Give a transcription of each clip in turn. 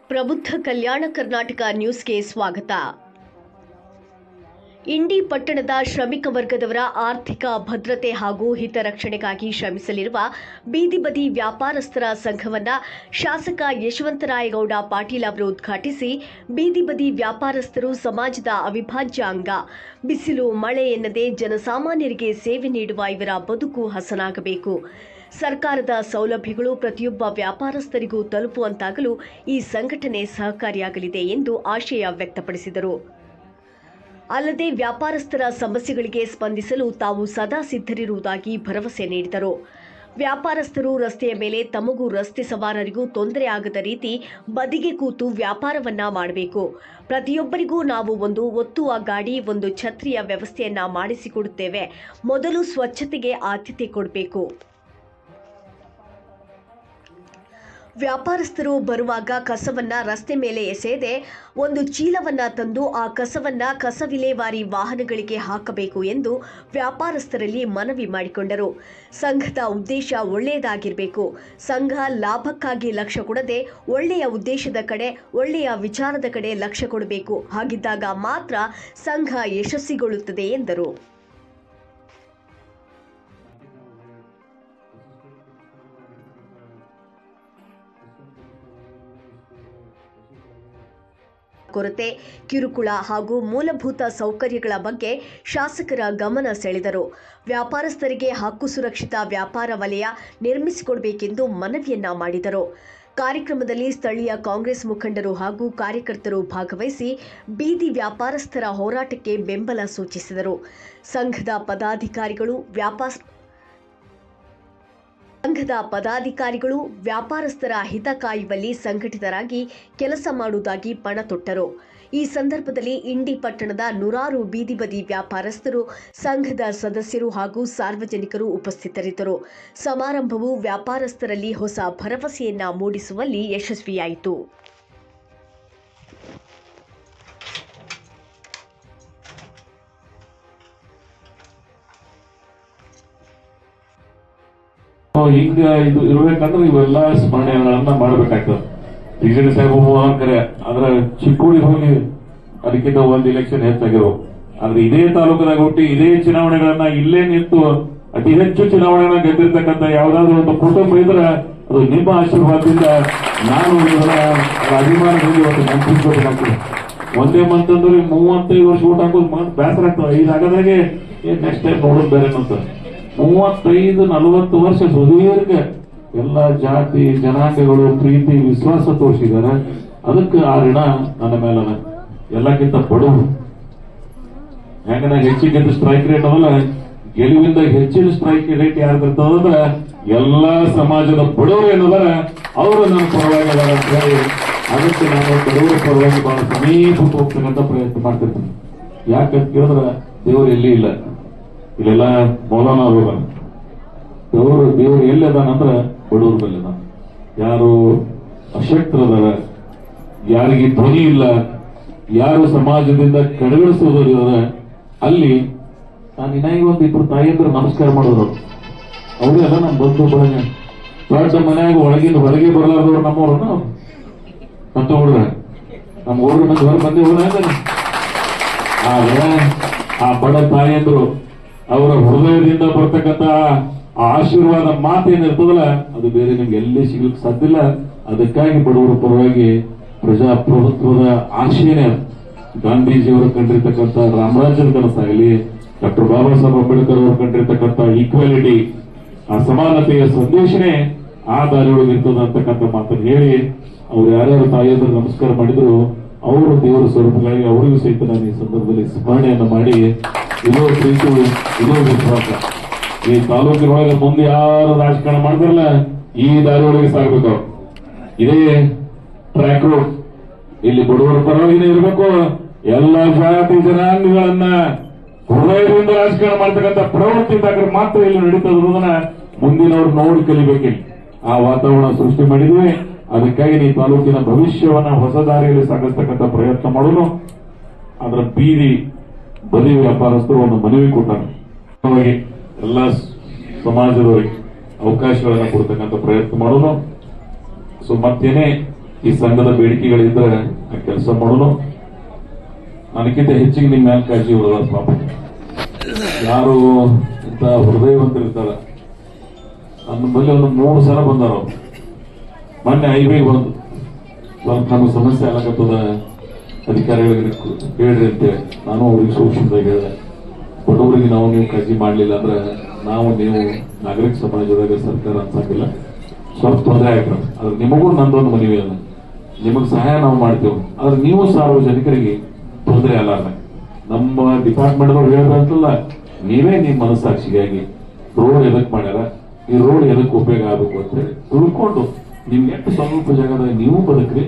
ಪ್ರಬುದ್ಧ ಕಲ್ಯಾಣ ಕರ್ನಾಟಕ ನ್ಯೂಸ್ಗೆ ಸ್ವಾಗತ. ಇಂಡಿ ಪಟ್ಟಣದ ಶ್ರಮಿಕ ವರ್ಗದವರ ಆರ್ಥಿಕ ಭದ್ರತೆ ಹಾಗೂ ಹಿತರಕ್ಷಣೆಗಾಗಿ ಶ್ರಮಿಸಲಿರುವ ಬೀದಿ ಬದಿ ವ್ಯಾಪಾರಸ್ಥರ ಸಂಘವನ್ನು ಶಾಸಕ ಯಶವಂತರಾಯಗೌಡ ಪಾಟೀಲ್ ಅವರು ಉದ್ಘಾಟಿಸಿ, ಬೀದಿ ಬದಿ ವ್ಯಾಪಾರಸ್ಥರು ಸಮಾಜದ ಅವಿಭಾಜ್ಯ ಅಂಗ. ಬಿಸಿಲು ಮಳೆ ಎನ್ನದೇ ಜನಸಾಮಾನ್ಯರಿಗೆ ಸೇವೆ ನೀಡುವ ಇವರ ಬದುಕು ಹಸನಾಗಬೇಕು. ಸರ್ಕಾರದ ಸೌಲಭ್ಯಗಳು ಪ್ರತಿಯೊಬ್ಬ ವ್ಯಾಪಾರಸ್ಥರಿಗೂ ತಲುಪುವಂತಾಗಲು ಈ ಸಂಘಟನೆ ಸಹಕಾರಿಯಾಗಲಿದೆ ಎಂದು ಆಶಯ ವ್ಯಕ್ತಪಡಿಸಿದರು. ಅಲ್ಲದೆ ವ್ಯಾಪಾರಸ್ಥರ ಸಮಸ್ಯೆಗಳಿಗೆ ಸ್ಪಂದಿಸಲು ತಾವು ಸದಾ ಸಿದ್ಧರಿರುವುದಾಗಿ ಭರವಸೆ ನೀಡಿದರು. ವ್ಯಾಪಾರಸ್ಥರು ರಸ್ತೆಯ ಮೇಲೆ ತಮಗೂ ರಸ್ತೆ ಸವಾರರಿಗೂ ತೊಂದರೆ ಆಗದ ರೀತಿ ಬದಿಗೆ ಕೂತು ವ್ಯಾಪಾರವನ್ನ ಮಾಡಬೇಕು. ಪ್ರತಿಯೊಬ್ಬರಿಗೂ ನಾವು ಒಂದು ಒತ್ತುವ ಗಾಡಿ, ಒಂದು ಛತ್ರಿಯ ವ್ಯವಸ್ಥೆಯನ್ನ ಮಾಡಿಸಿಕೊಡುತ್ತೇವೆ. ಮೊದಲು ಸ್ವಚ್ಛತೆಗೆ ಆದ್ಯತೆ ಕೊಡಬೇಕು. ವ್ಯಾಪಾರಸ್ಥರು ಬರುವಾಗ ಕಸವನ್ನ ರಸ್ತೆ ಮೇಲೆ ಎಸೆಯದೆ ಒಂದು ಚೀಲವನ್ನ ತಂದು ಆ ಕಸವನ್ನ ಕಸ ವಿಲೇವಾರಿ ವಾಹನಗಳಿಗೆ ಹಾಕಬೇಕು ಎಂದು ವ್ಯಾಪಾರಸ್ಥರಲ್ಲಿ ಮನವಿ ಮಾಡಿಕೊಂಡರು. ಸಂಘದ ಉದ್ದೇಶ ಒಳ್ಳೆಯದಾಗಿರಬೇಕು. ಸಂಘ ಲಾಭಕ್ಕಾಗಿ ಲಕ್ಷ್ಯ ಕೊಡದೆ ಒಳ್ಳೆಯ ಉದ್ದೇಶದ ಕಡೆ, ಒಳ್ಳೆಯ ವಿಚಾರದ ಕಡೆ ಲಕ್ಷ್ಯ ಕೊಡಬೇಕು. ಹಾಗಿದ್ದಾಗ ಮಾತ್ರ ಸಂಘ ಯಶಸ್ವಿಗೊಳ್ಳುತ್ತದೆ ಎಂದರು. ಕೊರತೆ, ಕಿರುಕುಳ ಹಾಗೂ ಮೂಲಭೂತ ಸೌಕರ್ಯಗಳ ಬಗ್ಗೆ ಶಾಸಕರ ಗಮನ ಸೆಳೆದರು. ವ್ಯಾಪಾರಸ್ಥರಿಗೆ ಹಕ್ಕು ಸುರಕ್ಷಿತ ವ್ಯಾಪಾರ ವಲಯ ನಿರ್ಮಿಸಿಕೊಡಬೇಕೆಂದು ಮನವಿಯನ್ನ ಮಾಡಿದರು. ಕಾರ್ಯಕ್ರಮದಲ್ಲಿ ಸ್ಥಳೀಯ ಕಾಂಗ್ರೆಸ್ ಮುಖಂಡರು ಹಾಗೂ ಕಾರ್ಯಕರ್ತರು ಭಾಗವಹಿಸಿ ಬೀದಿ ವ್ಯಾಪಾರಸ್ಥರ ಹೋರಾಟಕ್ಕೆ ಬೆಂಬಲ ಸೂಚಿಸಿದರು. ಸಂಘದ ಪದಾಧಿಕಾರಿಗಳು ವ್ಯಾಪಾರಸ್ಥರ ಹಿತ ಕಾಯುವಲ್ಲಿ ಸಂಘಟಿತರಾಗಿ ಕೆಲಸ ಮಾಡುವುದಾಗಿ ಪಣ ತೊಟ್ಟರು. ಈ ಸಂದರ್ಭದಲ್ಲಿ ಇಂಡಿ ಪಟ್ಟಣದ ನೂರಾರು ಬೀದಿ ಬದಿ ವ್ಯಾಪಾರಸ್ಥರು, ಸಂಘದ ಸದಸ್ಯರು ಹಾಗೂ ಸಾರ್ವಜನಿಕರು ಉಪಸ್ಥಿತರಿದ್ದರು. ಸಮಾರಂಭವು ವ್ಯಾಪಾರಸ್ಥರಲ್ಲಿ ಹೊಸ ಭರವಸೆಯನ್ನ ಮೂಡಿಸುವಲ್ಲಿ ಯಶಸ್ವಿಯಾಯಿತು. ಈಗ ಇದು ಇರ್ಬೇಕಂದ್ರೆ ಇವೆಲ್ಲ ಸ್ಮರಣೆಗಳನ್ನ ಮಾಡ್ಬೇಕಾಗ್ತದೆ. ಡಿಸಿಡಿ ಸಾಹೇಬ್ ಕರೆ ಆದ್ರೆ ಚಿಕ್ಕೋಡಿ ಹೋಗಿ ಅದಕ್ಕಿಂತ ಒಂದು ಇಲೆಕ್ಷನ್ ಹೆಚ್ಚಾಗಿರೋ, ಆದ್ರೆ ಇದೇ ತಾಲೂಕದಾಗ ಹುಟ್ಟಿ ಇದೇ ಚುನಾವಣೆಗಳನ್ನ ಇಲ್ಲೇ ನಿಂತು ಅತಿ ಹೆಚ್ಚು ಚುನಾವಣೆಗಳನ್ನ ಗೆದ್ದಿರ್ತಕ್ಕಂಥ ಯಾವ್ದಾದ್ರು ಒಂದು ಕುಟುಂಬ ಇದ್ರೆ ಅದು ನಿಮ್ಮ ಆಶೀರ್ವಾದದಿಂದ ನಾನು ಅಭಿಮಾನದಲ್ಲಿ ಇವತ್ತು ನೆನಪಿಸ್ಕೋಬೇಕಾಗ್ತದೆ. ಒಂದೇ ಮಂತಂದ್ರೆ 35 ವರ್ಷ ಊಟ ಹಾಕೋದು ಬೇಸರ ಆಗ್ತದೆ. 5 ಆಗದಾಗೆ ನೆಕ್ಸ್ಟ್ ಟೈಮ್ ನೋಡೋದು ಬೇರೆ ಅಂತ 35-40 ವರ್ಷ ಸುದೀರ್ಘ ಎಲ್ಲ ಜಾತಿ ಜನಾಂಗಗಳು ಪ್ರೀತಿ ವಿಶ್ವಾಸ ತೋರಿಸಿದ್ದಾರೆ. ಅದಕ್ಕೆ ಆ ಋಣ ನನ್ನ ಮೇಲನ. ಎಲ್ಲಕ್ಕಿಂತ ಬಡವರು ಹೆಂಗ ಹೆಚ್ಚಿಗೆ ಸ್ಟ್ರೈಕ್ ರೇಟ್ ಅವಲ್ಲ, ಗೆಲುವಿಂದ ಹೆಚ್ಚಿನ ಸ್ಟ್ರೈಕ್ ರೇಟ್ ಯಾರ್ದಿರ್ತದಂದ್ರೆ ಎಲ್ಲಾ ಸಮಾಜದ ಬಡವರು ಏನದಾರ ಅವರು ನನ್ನ ಪರವಾಗಿ ಅದಾರ ಅಂತ ಹೇಳಿ, ಅದಕ್ಕೆ ನಾನು ಬಡವರ ಪರವಾಗಿ ಬಹಳ ಸಮೀಪಕ್ಕೆ ಹೋಗ್ತಕ್ಕಂಥ ಪ್ರಯತ್ನ ಮಾಡ್ತಿರ್ತೀನಿ. ಯಾಕಂತ ಕೇಳಿದ್ರೆ ದೇವರು ಎಲ್ಲಿ ಇಲ್ಲ, ಇಲ್ಲೆಲ್ಲ ಮೌಲಾನ ರೋಗ. ದೇವರು ಎಲ್ಲಿ ಅದಾನಂದ್ರ ಬಡವ್ರ ಬಲ್ಲಿ ಅದಾನ. ಯಾರು ಅಶಕ್ತರದಾರ, ಯಾರಿಗೆ ಧ್ವನಿ ಇಲ್ಲ, ಯಾರು ಸಮಾಜದಿಂದ ಕಡೆಗಣಿಸೋದ್ರ ಅಲ್ಲಿ ನಾನು ಇನ್ನಾಗಿ ಒಂದು 2 ತಾಯಿಯಂದ್ರೆ ನಮಸ್ಕಾರ ಮಾಡೋರು. ಅವರೆಲ್ಲ ನಮ್ಮ ಬಂಧು ಬಳಗ. ದೊಡ್ಡ ಮನ್ಯಾಗ ಒಳಗಿಂದ ಹೊರಗೆ ಬರಲಾರ್ದವ್ರು ನಮ್ಮವ್ರನ್ನ ಅಂತ ಹುಡ್ರ ನಮ್ಮ ಊರ ಮಂದಿ ಹೊರ ಬಂದಿ ಹೋದ್ರೆ ಆದ್ರೆ ಆ ಬಡ ತಾಯಿಯಂದ್ರು ಅವರ ಹೃದಯದಿಂದ ಬರ್ತಕ್ಕಂಥ ಆಶೀರ್ವಾದ ಮಾತೇನಿರ್ತದಲ್ಲ ಅದು ಬೇರೆ ನಿಮ್ಗೆ ಎಲ್ಲಿ ಸಿಗ್ಲಿಕ್ಕೆ ಸಾಧ್ಯ ಇಲ್ಲ. ಅದಕ್ಕಾಗಿ ಬಡವರ ಪರವಾಗಿ ಪ್ರಜಾಪ್ರಭುತ್ವದ ಆಶಯನೇ ಗಾಂಧೀಜಿಯವರು ಕಂಡಿರ್ತಕ್ಕಂಥ ರಾಮರಾಜ್ಯದ ಕನಸಾಗಲಿ, ಡಾಕ್ಟರ್ ಬಾಬಾ ಸಾಹೇಬ್ ಅಂಬೇಡ್ಕರ್ ಅವರು ಕಂಡಿರ್ತಕ್ಕಂಥ ಈಕ್ವಾಲಿಟಿ, ಆ ಸಮಾನತೆಯ ಸಂದೇಶನೇ ಆ ದಾರಿಯೊಳಗೆ ಇರ್ತದ ಅಂತಕ್ಕಂಥ ಮಾತನ್ನು ಹೇಳಿ ಅವ್ರು ಯಾರ್ಯಾರು ತಾಯಿಯಂದ್ರೆ ನಮಸ್ಕಾರ ಮಾಡಿದ್ರು ಅವರು ದೇವರ ಸ್ವರೂಪಗಳಿಗೆ ಅವರಿಗೂ ಸಹಿತ ನಾನು ಈ ಸಂದರ್ಭದಲ್ಲಿ ಸ್ಮರಣೆಯನ್ನು ಮಾಡಿ ಇದೋ ಪ್ರೀತಿ ಇದೋ ವಿಶ್ವಾಸ. ಈ ತಾಲೂಕಿನೊಳಗೆ ಮುಂದೆ ಯಾರು ರಾಜಕಾರಣ ಮಾಡಿದ್ರಲ್ಲ ಈ ದಾರಿಯೊಳಗೆ ಸಾಗಬೇಕು. ಇದೇ ಟ್ರ್ಯಾಕ್ ರೋಡ್ ಇಲ್ಲಿ ಬಡವರ ಪರವಾಗಿನೇ ಇರಬೇಕು. ಎಲ್ಲ ಜಾತಿ ಜನಾಂಗಗಳನ್ನ ಹೃದಯದಿಂದ ರಾಜಕಾರಣ ಮಾಡ್ತಕ್ಕಂಥ ಪ್ರವೃತ್ತಿ ಮಾತ್ರ ಇಲ್ಲಿ ನಡೀತದನ್ನ ಮುಂದಿನವ್ರು ನೋಡಿ ಕಲಿಬೇಕಿಲ್ಲ. ಆ ವಾತಾವರಣ ಸೃಷ್ಟಿ ಮಾಡಿದ್ವಿ. ಅದಕ್ಕಾಗಿ ಈ ತಾಲೂಕಿನ ಭವಿಷ್ಯವನ್ನ ಹೊಸ ದಾರಿಯಲ್ಲಿ ಸಾಗಿಸ್ತಕ್ಕಂಥ ಪ್ರಯತ್ನ ಮಾಡೋನು. ಅದರ ಬೀದಿ ಬದಿ ವ್ಯಾಪಾರಸ್ಥರು ಒಂದು ಮನವಿ ಕೊಟ್ಟಾರೆ. ಎಲ್ಲ ಸಮಾಜದವರಿಗೆ ಅವಕಾಶಗಳನ್ನ ಕೊಡ್ತಕ್ಕಂಥ ಪ್ರಯತ್ನ ಮಾಡೋನು. ಸೊ ಮತ್ತೇನೆ ಈ ಸಂಘದ ಬೇಡಿಕೆಗಳಿದ್ರೆ ಆ ಕೆಲಸ ಮಾಡೋನು. ನನಗಿಂತ ಹೆಚ್ಚಿಗೆ ನಿಮ್ಮ ಮ್ಯಾಲ ಕಾಳಜಿ ಉಳಿದ ಪಾಪ. ಯಾರು ಇಂತ ಹೃದಯವಂತರಿರ್ತಾರ, ನನ್ನ ಬಳಿ ಒಂದು 3 ಸಲ ಬಂದಾರ. ಮೊನ್ನೆ ಹೈವೇ ಬಂದು ಸ್ವಲ್ಪ ನಮಗೆ ಸಮಸ್ಯೆ ಆಗತ್ತದ, ಅಧಿಕಾರಿಗಳಿಗೆ ಹೇಳ್ರಿ ಅಂತೇಳಿ ನಾನು ಅವ್ರಿಗೆ ಸೂಕ್ಷ್ಮವಾಗಿ ಹೇಳಿದೆ. ಬಡವರಿಗೆ ನಾವು ನೀವು ಕಾಳಜಿ ಮಾಡಲಿಲ್ಲ ಅಂದ್ರೆ ನಾವು ನೀವು ನಾಗರಿಕ ಸಮಾಜದಾಗ ಸರ್ಕಾರ ಅನ್ಸಂಗಿಲ್ಲ, ಸ್ವಲ್ಪ ತೊಂದರೆ ಆಗ್ತದೆ. ಆದ್ರೆ ನಿಮಗೂ ನಂದೊಂದು ಮನವಿ ಅಲ್ಲ, ನಿಮಗೆ ಸಹಾಯ ನಾವು ಮಾಡ್ತೇವೆ, ಆದ್ರೆ ನೀವು ಸಾರ್ವಜನಿಕರಿಗೆ ತೊಂದರೆ ಅಲ್ಲ. ನಮ್ಮ ಡಿಪಾರ್ಟ್ಮೆಂಟ್ ಅವ್ರು ಹೇಳ್ಬೇಕಲ್ಲ, ನೀವೇ ನಿಮ್ಮ ಮನಸ್ಸಾಕ್ಷಿಗಾಗಿ ರೋಡ್ ಎದಕ್ ಮಾಡ್ಯಾರ, ಈ ರೋಡ್ ಎದಕ್ ಉಪಯೋಗ ಆಗಬೇಕು ಅಂತ ಹೇಳಿ ತಿಳ್ಕೊಂಡು ನಿಮ್ಗೆ ಎಷ್ಟು ಸ್ವಲ್ಪ ಜಾಗದಾಗ ನೀವು ಬದುಕ್ರಿ,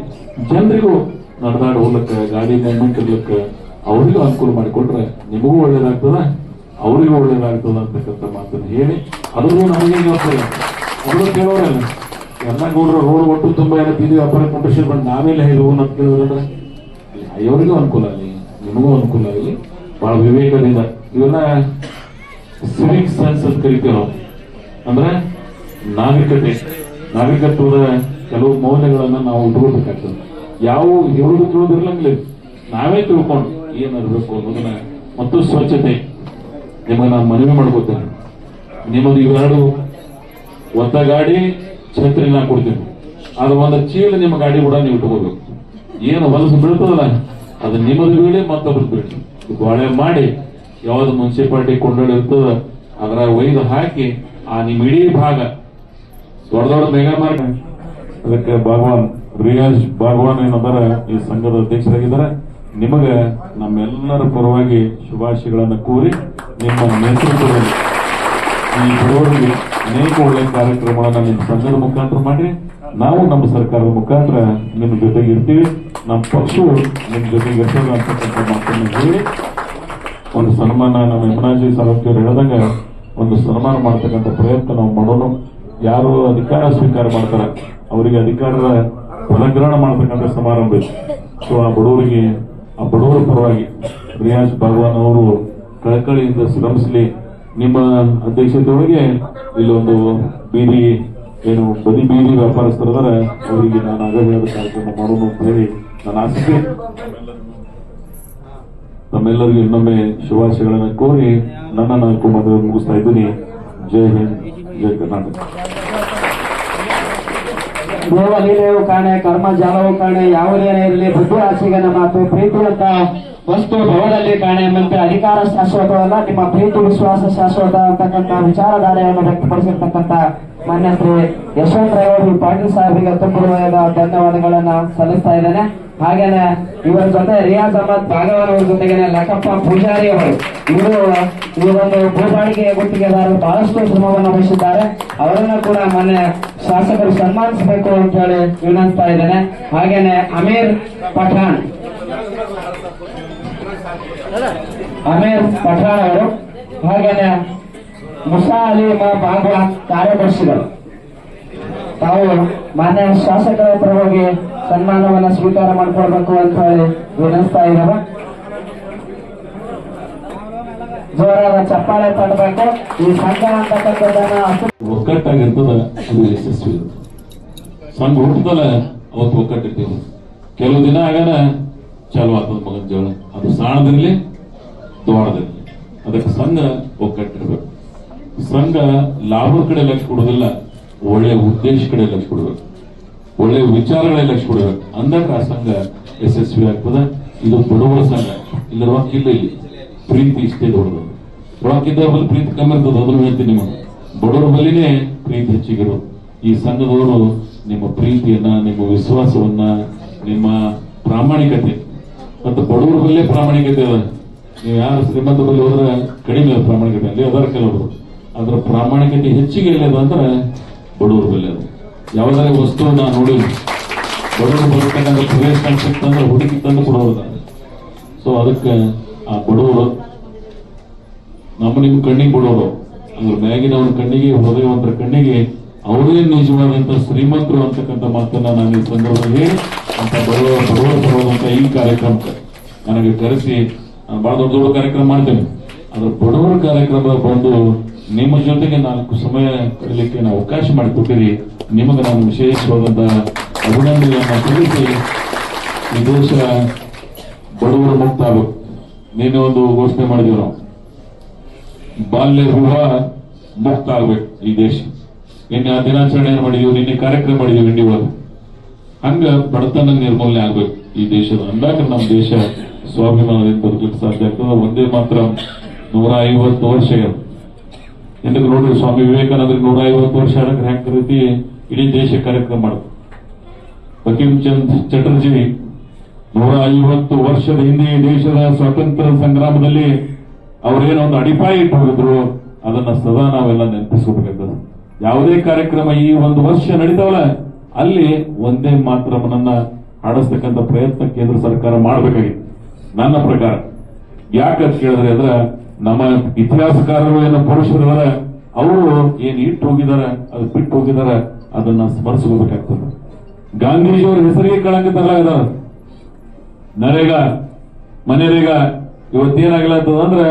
ಜನರಿಗೂ ನಡೆದಾಡ ಹೋಗ್ಲಕ್ಕ, ಗಾಡಿ ಮೂವ್ಮೆಂಟ್ ಇರ್ಲಿಕ್ಕೆ ಅವರಿಗೂ ಅನುಕೂಲ ಮಾಡಿಕೊಟ್ರೆ ನಿಮಗೂ ಒಳ್ಳೇದಾಗ್ತದ, ಅವರಿಗೂ ಒಳ್ಳೇದಾಗ್ತದ ಅಂತಕ್ಕಂಥ ಮಾತನ್ನು ಹೇಳಿ ಅದ್ರೂ ನಮಗೆ ಅವರು ಕೇಳೋರಲ್ಲ. ಎಲ್ಲ ಗೌಡ್ರು ರೋಡ್ ಒಟ್ಟು ತುಂಬಾ ಏನೋ ಬೀದಿ ವ್ಯಾಪಾರ ಕೊಂಡ್ರೆ ಬಂದು ನಾವೆಲ್ಲ ಹೇಳುವ ಅಂತ ಕೇಳಿದ್ರೆ ಅವರಿಗೂ ಅನುಕೂಲ ಆಗಲಿ, ನಿಮಗೂ ಅನುಕೂಲ ಆಗಲಿ. ಬಹಳ ವಿವೇಕದಿಂದ ಇವೆಲ್ಲ ಸಿವಿಕ್ ಸೆನ್ಸ್ ಅಂತ ಕರಿತೀವಿ ನಾವು. ಅಂದ್ರೆ ನಾಗರಿಕತ್ವದ ಕೆಲವು ಮೌಲ್ಯಗಳನ್ನ ನಾವು ಇಟ್ಕೊಳ್ಬೇಕಾಗ್ತದೆ. ಯಾವ ಹೇಳುದು ತಿಳಿದಿರ್ಲಂಗಿಲ್ಲ, ನಾವೇ ತಿಳ್ಕೊಂಡು ಏನಿರ್ಬೇಕು ಅನ್ನೋದನ್ನ. ಮತ್ತು ಸ್ವಚ್ಛತೆ ನಿಮಗೆ ನಾನು ಮನವಿ ಮಾಡ್ಕೋತೇನೆ. ನಿಮ್ಮದು ಇವೆರಡು ಒತ್ತ ಗಾಡಿ ಛತ್ರಿ ನಾ ಕೊಡ್ತೀನಿ, ಅದು ಒಂದು ಚೀಲ ನಿಮ್ಮ ಗಾಡಿ ಕೂಡ ನೀವು ಇಟ್ಕೋಬೇಕು. ಏನು ಹೊಲಸು ಬೀಳ್ತದಲ್ಲ ಅದು ನಿಮ್ಮದು ಬೀಳಿ ಮತ್ತೊಬ್ರದ್ದು ಬೀಳಿ ಗೋಳೆ ಮಾಡಿ ಯಾವ್ದು ಮುನ್ಸಿಪಾಲಿಟಿ ಕೊಂಡೋಡಿ ಇರ್ತದ ಅದರ ಒಯ್ದು ಹಾಕಿ ಆ ನಿಮ್ಮ ಇಡೀ ಭಾಗ ದೊಡ್ಡ ದೊಡ್ಡ ಮೇಘ ಮಾಡಿ. ಅದಕ್ಕೆ ಭಗವಾನ್ ರಿಯಾಜ್ ಭಗವಾನ್ ಏನದಾರ ಈ ಸಂಘದ ಅಧ್ಯಕ್ಷರಾಗಿದ್ದಾರೆ. ನಿಮಗೆ ನಮ್ಮೆಲ್ಲರ ಪರವಾಗಿ ಶುಭಾಶಯಗಳನ್ನು ಕೋರಿ ನಿಮ್ಮ ನೇತೃತ್ವದಲ್ಲಿ ಈ ಬಡವರಿಗೆ ಅನೇಕ ಒಳ್ಳೆಯ ಕಾರ್ಯಕ್ರಮಗಳನ್ನ ನಿಮ್ಮ ಸಂಘದ ಮುಖಾಂತರ ಮಾಡಿ ನಾವು ನಮ್ಮ ಸರ್ಕಾರದ ಮುಖಾಂತರ ನಿಮ್ಮ ಜೊತೆಗೆ ಇರ್ತೀವಿ. ನಮ್ಮ ಪಕ್ಷವು ನಿಮ್ಮ ಜೊತೆಗೆ ಇರ್ತದೆ ಅಂತಕ್ಕಂಥ ಮಾತನ್ನು ಹೇಳಿ ಒಂದು ಸನ್ಮಾನ ನಮ್ಮ ಯಮನಾಜಿ ಸಾರಥ್ಯರು ಹೇಳಿದಾಗ ಒಂದು ಸನ್ಮಾನ ಮಾಡ್ತಕ್ಕಂಥ ಪ್ರಯತ್ನ ನಾವು ಮಾಡೋಣ. ಯಾರು ಅಧಿಕಾರ ಸ್ವೀಕಾರ ಮಾಡ್ತಾರ ಅವರಿಗೆ ಅಧಿಕಾರದ ಪದಗ್ರಹಣ ಮಾಡ್ತಕ್ಕಂಥ ಸಮಾರಂಭ ಇದೆ. ಸೊ ಆ ಬಡವರ ಪರವಾಗಿ ರಿಯಾಜ್ ಭಗವಾನ್ ಅವರು ಕಳಕಳಿಯಿಂದ ಶ್ರಮಿಸಲಿ. ನಿಮ್ಮ ಅಧ್ಯಕ್ಷತೆಯೊಳಗೆ ಇಲ್ಲೊಂದು ಬೀದಿ ಏನು ಬದಿ ಬೀದಿ ವ್ಯಾಪಾರಸ್ಥರದಾರ ಅವರಿಗೆ ನಾನು ಅಗತ್ಯವಾದ ಕಾರ್ಯಕ್ರಮ ಮಾಡೋಣ ಅಂತ ಹೇಳಿ ನನ್ನ ಆಸೆ. ನಮ್ಮೆಲ್ಲರಿಗೂ ಇನ್ನೊಮ್ಮೆ ಶುಭಾಶಯಗಳನ್ನು ಕೋರಿ ನನ್ನ 4 ಮಾತುಗಳನ್ನು ಮುಗಿಸ್ತಾ ಇದ್ದೀನಿ. ಜೈ ಹಿಂದ್, ಜೈ ಕರ್ನಾಟಕ. ದೇವ ಲೀಲೆಯೂ ಕಾಣೆ, ಕರ್ಮ ಜಾಲವೂ ಕಾಣೆ, ಯಾವುದೇನೇ ಇರಲಿ ಬುದ್ಧಿ ಆಸೆಗನ ಮಾತು, ಪ್ರೀತಿ ಅಂತ ವಸ್ತು ಭವದಲ್ಲಿ ಕಾಣೆ ಎಂಬಂತೆ ಅಧಿಕಾರ ಶಾಶ್ವತವಲ್ಲ, ನಿಮ್ಮ ಪ್ರೀತಿ ವಿಶ್ವಾಸ ಶಾಶ್ವತ ಅಂತಕ್ಕಂಥ ವಿಚಾರಧಾರೆಯನ್ನು ವ್ಯಕ್ತಪಡಿಸಿರ್ತಕ್ಕಂಥ ಮಾನ್ಯ ಶ್ರೀ ಯಶವಂತರಾವ್ ಪಾಟೀಲ್ ಸಾಹೇಬರಿಗೆ ತುಂಬುರುವಾದ ಧನ್ಯವಾದಗಳನ್ನ ಸಲ್ಲಿಸ್ತಾ ಇದ್ದೇನೆ. ಹಾಗೇನೆ ಇವರ ಜೊತೆ ರಿಯಾಜ್ ಅಹಮದ್ ಭಾಗವಾನ್ ಅವರ ಜೊತೆಗೆ ಲಕ್ಕಪ್ಪ ಪೂಜಾರಿ ಅವರು ಇವರು ಈ ಒಂದು ಭೂಬಾಳಿಕೆ ಗುತ್ತಿಗೆದಾರರು ಬಹಳಷ್ಟು ಶ್ರಮವನ್ನು ವಹಿಸಿದ್ದಾರೆ. ಅವರನ್ನ ಕೂಡ ಮೊನ್ನೆ ಶಾಸಕರು ಸನ್ಮಾನಿಸಬೇಕು ಅಂತ ಹೇಳಿ ವಿನಂತಿಸ್ತಾ ಇದ್ದೇನೆ. ಹಾಗೇನೆ ಅಮೀರ್ ಪಠಾಣ್ ಅವರು, ಹಾಗೇನೆ ಮುಸಾ ಅಲಿ ಬಾಗ್ವಾ ಕಾರ್ಯದರ್ಶಿಗಳು ತಾವು ಮಾನ್ಯ ಶಾಸಕರ ಪರವಾಗಿ ಸನ್ಮಾನವನ್ನ ಸ್ವೀಕಾರ ಮಾಡಿಕೊಳ್ಬೇಕು ಅಂತ ಹೇಳಿ ವಿನಂತಿಸ್ತಾ ಇದ್ದಾವೆ. ಜೋರಾದ ಚಪ್ಪಾಳೆ ತಡಬೇಕು. ಈ ಸಂಘ ಅಂತಕ್ಕಂಥದ್ದನ್ನ ಒಕ್ಕಟ್ಟಾಗಿರ್ತದ ಅದು ಯಶಸ್ವಿ. ಸಂಘ ಹುಟ್ಟದಲ್ಲ ಅವತ್ತು ಒಕ್ಕಟ್ಟಿರ್ತೀವಿ. ಕೆಲವು ದಿನ ಆಗನ ಚಾಲು ಆಗ್ತದ ಮಗನ ಜೋಳ, ಅದು ಸಾಣದಿರ್ಲಿ ದೊಡ್ಡದಿರ್ಲಿ, ಅದಕ್ಕೆ ಸಂಘ ಒಕ್ಕಟ್ಟಿರ್ಬೇಕು. ಸಂಘ ಲಾಭದ ಕಡೆ ಲಕ್ಷ್ಯ ಕೊಡೋದಿಲ್ಲ, ಒಳ್ಳೆಯ ಉದ್ದೇಶ ಕಡೆ ಲಕ್ಷ್ಯ ಕೊಡಬೇಕು, ಒಳ್ಳೆಯ ವಿಚಾರಗಳೇ ಲಕ್ಷ್ಯ ಕೊಡಬೇಕು. ಅಂದಾಗ ಆ ಸಂಘ ಯಶಸ್ವಿ ಆಗ್ತದೆ. ಇದು ಬಡವರ ಸಂಘ. ಇಲ್ಲಿ ರೊಕ್ಕ ಇಲ್ಲ, ಇಲ್ಲಿ ಪ್ರೀತಿ ಇಷ್ಟೇ ದೊಡ್ಡದು. ರೊಕ್ಕ ಇದ್ದವ್ರ ಬಲ್ಲಿ ಪ್ರೀತಿ ಕಮ್ಮಿ ಇರ್ತದೆ, ಅದನ್ನು ಹೇಳ್ತೀನಿ. ನಿಮ್ಮ ಬಡವರ ಬಲ್ಲಿನೇ ಪ್ರೀತಿ ಹೆಚ್ಚಿಗಿರೋದು. ಈ ಸಂಘದವರು ನಿಮ್ಮ ಪ್ರೀತಿಯನ್ನ, ನಿಮ್ಮ ವಿಶ್ವಾಸವನ್ನ, ನಿಮ್ಮ ಪ್ರಾಮಾಣಿಕತೆ ಮತ್ತು ಬಡವರ ಬಲ್ಲೇ ಪ್ರಾಮಾಣಿಕತೆ ಅದ. ನೀವು ಯಾರು ಶ್ರೀಮಂತ ಬಲ್ಲಿ ಹೋದ್ರೆ ಕಡಿಮೆ ಪ್ರಾಮಾಣಿಕತೆ, ಅಲ್ಲಿ ಅದರ ಕೆಲವರು ಅದರ ಪ್ರಾಮಾಣಿಕತೆ ಹೆಚ್ಚಿಗೆ ಎಲ್ಲಿ ಅದ ಅಂದ್ರೆ ಬಡವರ ಬಲ್ಲಿ ಅದ. ಯಾವುದಾರ ವಸ್ತುವನ್ನ ನೋಡಿ ಬಡವರು ಬರತಕ್ಕಂಥ ಪ್ರವೇಶ ಕಾಣಿಸುತ್ತಂದ್ರೆ ಹುಡುಕಿ ತಂದು ಕೊಡೋದ. ಸೊ ಅದಕ್ಕೆ ಆ ಬಡವರು ನಿಮ್ಮ ಕಣ್ಣಿಗೆ ಕೊಡೋರು, ಅದ್ರ ಮ್ಯಾಗಿನವ್ರ ಕಣ್ಣಿಗೆ, ಹೃದಯವಂತರ ಕಣ್ಣಿಗೆ ಅವರೇ ನಿಜವಾದಂತ ಶ್ರೀಮಂತರು ಅಂತಕ್ಕಂಥ ಮಾತನ್ನ ನಾನು ಈ ಸಂದರ್ಭದಲ್ಲಿ ಅಂತ ಬಡವರ ಪರವಾದಂತ ಈ ಕಾರ್ಯಕ್ರಮಕ್ಕೆ ನನಗೆ ಕರೆಸಿ ನಾನು ಬಹಳ ದೊಡ್ಡ ದೊಡ್ಡ ಕಾರ್ಯಕ್ರಮ ಮಾಡ್ತೇನೆ. ಅದ್ರ ಬಡವರ ಕಾರ್ಯಕ್ರಮ ಬಂದು ನಿಮ್ಮ ಜೊತೆಗೆ 4 ಸಮಯ ಕಳಲಿಕ್ಕೆ ನಾವು ಅವಕಾಶ ಮಾಡಿಕೊಟ್ಟಿರಿ. ನಿಮಗೆ ನಾನು ವಿಶೇಷವಾದಂತಹ ಅಭಿನಂದನೆಯನ್ನ ಸಲ್ಲಿಸಿ ಈ ದೇಶ ಬಡವರ ಮುಕ್ತ ಆಗಬೇಕು. ನಿನ್ನೆ ಒಂದು ಘೋಷಣೆ ಮಾಡಿದೀವಿ ನಾವು, ಬಾಲ್ಯ ವಿವಾಹ ಮುಕ್ತ ಆಗ್ಬೇಕು ಈ ದೇಶ. ನಿನ್ನೆ ಆ ದಿನಾಚರಣೆ ಮಾಡಿದೀವಿ, ನಿನ್ನೆ ಕಾರ್ಯಕ್ರಮ ಮಾಡಿದೀವಿ ಇಂಡಿ ಒಳಗೆ. ಹಂಗ ಬಡತನ ನಿರ್ಮೂಲನೆ ಆಗ್ಬೇಕು ಈ ದೇಶದ. ಅಂದಾಗ ನಮ್ಮ ದೇಶ ಸ್ವಾಭಿಮಾನದಿಂದ ಬದುಕಲಿಕ್ಕೆ ಸಾಧ್ಯ ಆಗ್ತದೆ. ಒಂದೇ ಮಾತ್ರ 150 ವರ್ಷ ಎಂದಕ್ಕೆ ನೋಡ್ರಿ, ಸ್ವಾಮಿ ವಿವೇಕಾನಂದರಿಗೆ 150 ವರ್ಷ ಆಗಕ್ಕೆ ಹ್ಯಾಂಗ ರೀತಿ ಇಡೀ ದೇಶ ಕಾರ್ಯಕ್ರಮ ಮಾಡುತ್ತೆ. ಬಂಕಿಮ್ ಚಂದ್ರ ಚಟರ್ಜಿ 150 ವರ್ಷದ ಹಿಂದೆ ಈ ದೇಶದ ಸ್ವಾತಂತ್ರ್ಯ ಸಂಗ್ರಾಮದಲ್ಲಿ ಅವರೇನೊಂದು ಅಡಿಪಾಯ ಇಟ್ಟು ಹೋಗಿದ್ರು, ಅದನ್ನ ಸದಾ ನಾವೆಲ್ಲ ನೆನಪಿಸ್ಕೋಬೇಕಾಗ್ತದೆ. ಯಾವುದೇ ಕಾರ್ಯಕ್ರಮ ಈ ಒಂದು ವರ್ಷ ನಡೀತಾವಲ್ಲ, ಅಲ್ಲಿ ಒಂದೇ ಮಾತ್ರವನ್ನ ಹಾಡಿಸ್ತಕ್ಕಂಥ ಪ್ರಯತ್ನ ಕೇಂದ್ರ ಸರ್ಕಾರ ಮಾಡಬೇಕಾಗಿತ್ತು ನನ್ನ ಪ್ರಕಾರ. ಯಾಕಂತ ಕೇಳಿದ್ರೆ ಅದ್ರ ನಮ್ಮ ಇತಿಹಾಸಕಾರರು ಏನೋ ಪುರುಷರದಾರ, ಅವರು ಏನ್ ಇಟ್ಟು ಹೋಗಿದಾರ, ಅದು ಬಿಟ್ಟು ಹೋಗಿದಾರ, ಅದನ್ನ ಸ್ಮರಿಸ್ಕೋಬೇಕಾಗ್ತದೆ. ಗಾಂಧೀಜಿಯವರ ಹೆಸರಿಗೆ ಕಳಂಕ ತರಲಾಗದಾರ. ನರೇಗಾ, ಮನೇರೇಗಾ ಇವತ್ತೇನಾಗಲಾಗ್ತದ ಅಂದ್ರೆ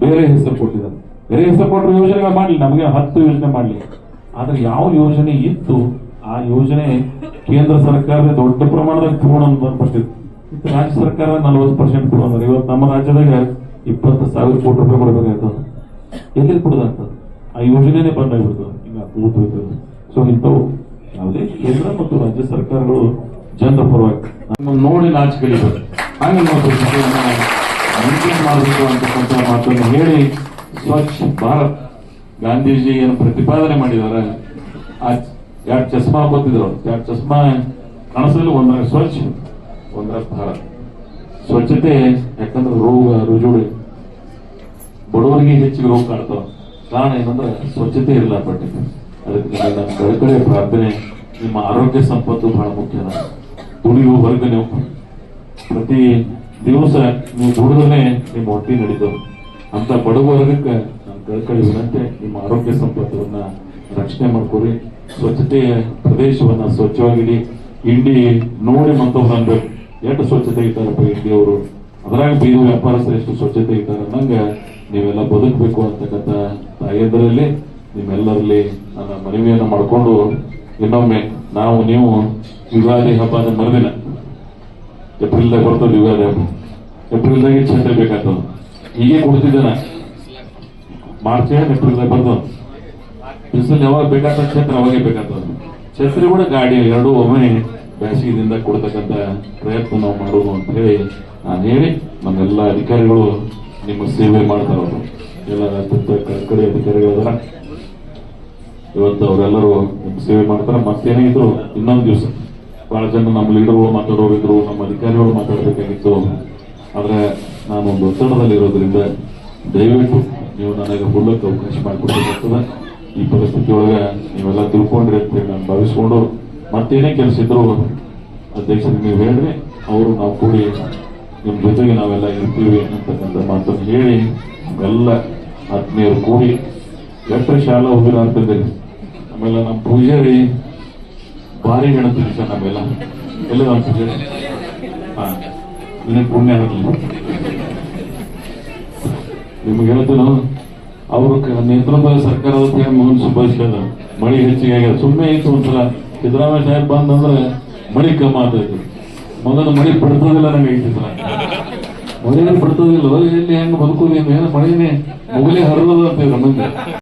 ಬೇರೆ ಹೆಸರು ಕೊಟ್ಟಿದ್ದಾರೆ. ಬೇರೆ ಹೆಸರು ಕೊಟ್ಟರು ಯೋಜನೆಗಳು ಮಾಡ್ಲಿ, ನಮಗೆ 10 ಯೋಜನೆ ಮಾಡ್ಲಿ. ಆದ್ರೆ ಯಾವ ಯೋಜನೆ ಇತ್ತು ಆ ಯೋಜನೆ ಕೇಂದ್ರ ಸರ್ಕಾರದ ದೊಡ್ಡ ಪ್ರಮಾಣದಾಗ ಪೂರ್ಣ ಬರ್ತಿತ್ತು. ರಾಜ್ಯ ಸರ್ಕಾರ 40% ಕೊಡೋದ್ರೆ ಇವತ್ತು ನಮ್ಮ ರಾಜ್ಯದಾಗ 20,000 ಕೋಟಿ ರೂಪಾಯಿ ಕೊಡಬೇಕಾಗ್ತದೆ. ಎಲ್ಲಿ ಕೊಡೋದಾಗ್ತದೆ? ಆ ಯೋಜನೆನೇ ಬಂದಾಗ್ಬಿಡ್ತದೆ. ಈಗ ಸೊ ಇಂಥವು ಯಾವುದೇ ಕೇಂದ್ರ ಮತ್ತು ರಾಜ್ಯ ಸರ್ಕಾರಗಳು ಜನರ ಪರವಾಗಿ ನೋಡಿ ನಾಚಿಕೆಳಿಬೇಕು, ಹಂಗೆ ಮೇಂಟೈನ್ ಮಾಡಬೇಕು ಅಂತಕ್ಕಂಥ ಮಾತನ್ನು ಹೇಳಿ ಸ್ವಚ್ಛ ಭಾರತ್ ಗಾಂಧೀಜಿ ಏನು ಪ್ರತಿಪಾದನೆ ಮಾಡಿದಾರೆ, ಆ 2 ಚಸ್ಮಾ ಗೊತ್ತಿದ್ರು, 2 ಚಸ್ಮಾ ಕನಸಲ್ಲಿ ಒಂದರ ಸ್ವಚ್ಛ ಒಂದರ ಭಾರತ್. ಸ್ವಚ್ಛತೆ ಯಾಕಂದ್ರೆ ರೋಗ ರುಜುಡಿ ಬಡವರಿಗೆ ಹೆಚ್ಚಿಗೆ ರೋಗ ಕಾಣ್ತಾವ. ಕಾರಣ ಏನಂದ್ರೆ ಸ್ವಚ್ಛತೆ ಇಲ್ಲ ಪಟ್ಟಿದೆ. ಅದಕ್ಕೆ ನನ್ನ ಕಡೆ ಪ್ರಾರ್ಥನೆ, ನಿಮ್ಮ ಆರೋಗ್ಯ ಸಂಪತ್ತು ಬಹಳ ಮುಖ್ಯ. ದುಡಿಯುವ ವರ್ಗ ನೀವು ಪ್ರತಿ ದಿವಸ ನೀವು ದುಡಿದ್ರೆ ನಿಮ್ಮ ಹೊಟ್ಟಿ ನಡೀತದೆ. ಅಂತ ಬಡವ ವರ್ಗಕ್ಕೆ ನನ್ನ ಕಳ್ಕಳಿ ವಿನಂತಿ, ನಿಮ್ಮ ಆರೋಗ್ಯ ಸಂಪತ್ತನ್ನ ರಕ್ಷಣೆ ಮಾಡ್ಕೊರಿ. ಸ್ವಚ್ಛತೆಯ ಪ್ರದೇಶವನ್ನ ಸ್ವಚ್ಛವಾಗಿಡಿ. ಇಂಡಿ ನೋಡಿ ಮಂತವ್ರು ಅನ್ಬೇಕು, ಎಷ್ಟು ಸ್ವಚ್ಛತೆ ಇಟ್ಟಾರಪ್ಪ ಇಂಡಿಯವರು, ಅದ್ರಾಗ ಬೀದು ವ್ಯಾಪಾರಸ್ಥರು ಎಷ್ಟು ಸ್ವಚ್ಛತೆ ಇಟ್ಟಾರ. ನಂಗೆ ನೀವೆಲ್ಲ ಬದುಕಬೇಕು ಅಂತಕ್ಕಂಥ ತಾಯಂದರಲ್ಲಿ ನಿಮ್ಮೆಲ್ಲರಲ್ಲಿ ನನ್ನ ಮನವಿಯನ್ನ ಮಾಡಿಕೊಂಡು, ಇನ್ನೊಮ್ಮೆ ನಾವು ನೀವು ಯುಗಾದಿ ಹಬ್ಬದ ಮರುದಿನ ಏಪ್ರಿಲ್ದಾಗ ಬರ್ತದೆ ಯುಗಾದಿ ಹಬ್ಬ. ಏಪ್ರಿಲ್ದಾಗೆ ಛತ್ರಿ ಬೇಕಾಗ್ತದ. ಹೀಗೆ ಕೊಡ್ತಿದ್ದೇನೆ, ಮಾರ್ಚ್ ಏಪ್ರಿಲ್ದಾಗ ಬರ್ತದ. ಬಿಸಿಲು ಯಾವಾಗ ಬೇಕಾಗ್ತದೆ ಛತ್ರಿ ಅವಾಗೇ ಬೇಕಾಗ್ತದೆ. ಛತ್ರಿ ಕೂಡ ಗಾಡಿ ಎರಡೂ ಒಮ್ಮೆ ಬೇಸಿಗೆದಿಂದ ಕೊಡ್ತಕ್ಕಂಥ ಪ್ರಯತ್ನ ನಾವು ಮಾಡೋದು ಅಂತ ಹೇಳಿ ನಾನು ಹೇಳಿ, ನಮ್ಮೆಲ್ಲ ಅಧಿಕಾರಿಗಳು ನಿಮ್ಮ ಸೇವೆ ಮಾಡ್ತಾರವರು ಎಲ್ಲ ಅತ್ಯಂತ ಕಡೆ ಅಧಿಕಾರಿಗಳದಾರ. ಇವತ್ತು ಅವರೆಲ್ಲರೂ ನಿಮ್ಮ ಸೇವೆ ಮಾಡ್ತಾರೆ. ಮತ್ತೇನೇ ಇದ್ರು ಇನ್ನೊಂದು ದಿವಸ ಬಹಳ ಜನ ನಮ್ಮ ಲೀಡರ್ಗಳು ಮಾತಾಡೋರಿದ್ರು, ನಮ್ಮ ಅಧಿಕಾರಿಗಳು ಮಾತಾಡಬೇಕಾಗಿತ್ತು. ಆದ್ರೆ ನಾನು ಒಂದು ಒತ್ತಡದಲ್ಲಿ ಇರೋದ್ರಿಂದ ದಯವಿಟ್ಟು ನೀವು ನನಗೆ ಹುಲ್ಲಕ್ಕೆ ಅವಕಾಶ ಮಾಡಿಕೊಡ್ಬೇಕಾಗ್ತದೆ. ಈ ಪರಿಸ್ಥಿತಿ ಒಳಗೆ ನೀವೆಲ್ಲ ತಿಳ್ಕೊಂಡ್ರಿ ಅಂತ ಹೇಳಿ ನಾನು ಭಾವಿಸ್ಕೊಂಡು, ಮತ್ತೇನೇ ಕೆಲಸ ಇದ್ರು ಅಧ್ಯಕ್ಷರಿಗೆ ನೀವು ಹೇಳ್ರಿ, ಅವರು ನಾವು ಕೂಡಿ ನಿಮ್ಮ ಜೊತೆಗೆ ನಾವೆಲ್ಲ ಇರ್ತೀವಿ ಅಂತಕ್ಕಂಥ ಮಾತನ್ನು ಹೇಳಿ, ಎಲ್ಲ ಆತ್ಮೀಯರು ಕೂಡಿ ಎಷ್ಟು ಶಾಲಾ ಹೋಗಿರ ಅಂತಂದಿರಿ. ಆಮೇಲೆ ನಮ್ಮ ಪೂಜಾರಿ ಭಾರಿ ಹೇಳ್ತೀವಿ ಸರ್, ನಮ್ಮೆಲ್ಲ ಎಲ್ಲ ನಮ್ಮ ಪೂಜಾರಿ ನಿನಗೆ ಪುಣ್ಯ ಆಗಲಿ. ನಿಮ್ಗೆ ಹೇಳ್ತೀವಿ ಅವರು ನೇತೃತ್ವದ ಸರ್ಕಾರದ ಮಗನ್ ಶುಭಾಶಯ. ಮಳಿ ಹೆಚ್ಚಿಗೆ ಆಗ್ಯದ, ಸುಮ್ಮನೆ ಇತ್ತು ಒಂದ್ಸಲ ಸಿದ್ದರಾಮಯ್ಯ ಸಾಹೇಬ್ ಬಂದಂದ್ರೆ ಮಳಿ ಕಮ್ಮ ಆಗ್ತೈತಿ. ಮೊದಲು ಮಳಿ ಬಿಡ್ತದಿಲ್ಲ ನಂಗೆ ಐತಿ ಸಲ, ಮಳಿನೇ ಬಿಡ್ತದಿಲ್ಲ. ಎಲ್ಲಿ ಹೆಂಗ್ ಬದುಕೋದು ಏನು ಮಳಿನೇ ಮುಗಲಿ ಹರಿದ ಅಂತ ಮುಂದೆ